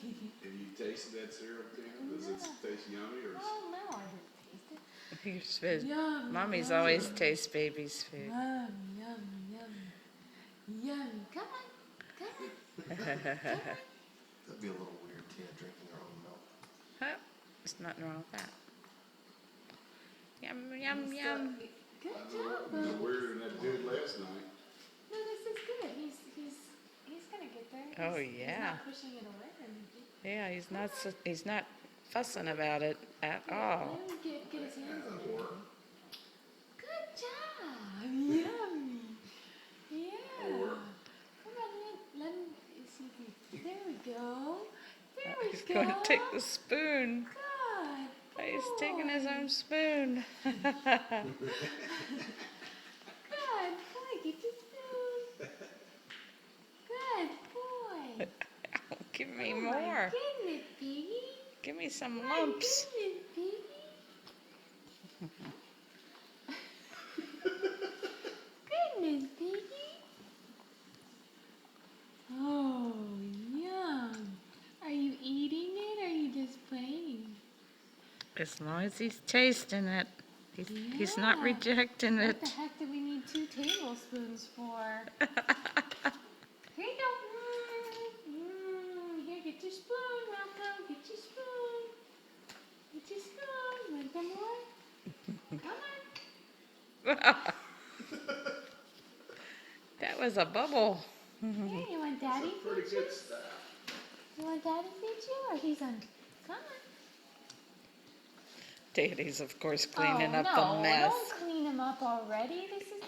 Have you tasted that syrup, Tina? Does it taste yummy or? Oh no, I didn't taste it. He's fed. Yum, Mommy's yum, always taste baby's food. yum, yum, yum, yum. Come on, come on, come on. That'd be a little weird, Tina, drinking her own milk. Huh? There's nothing wrong with that. Yum, yum, yum. Good I job, know, bud. weirder than that dude last night. No, this is good. He's gonna get there. Oh, He's yeah. not pushing it away or anything. Yeah, he's not fussing about it at all. Let him get his hands in it. Good job. Yummy. Yeah. Come on, let him see if he. There we go. There we He's go. going to take the spoon. Good. He's taking his own spoon. Good. Come on, get your spoon. Good boy. Give me Oh more. my goodness, Piggy. Give me some My lumps. goodness, Piggy. Goodness, Piggy. Oh, yum. Are you eating it or are you just playing? As long as he's tasting it, he's not Yeah. rejecting What it. the heck do we need 2 tablespoons for? Here you go. Here, get your spoon, Malcolm. Get your spoon. Get your spoon. Want some more? Come on. That was a bubble. Here, you want Daddy Pretty feed you? good stuff. You want Daddy feed you or he's on? Come on. Daddy's, of course, cleaning up no, the mess. Don't clean him up already. This is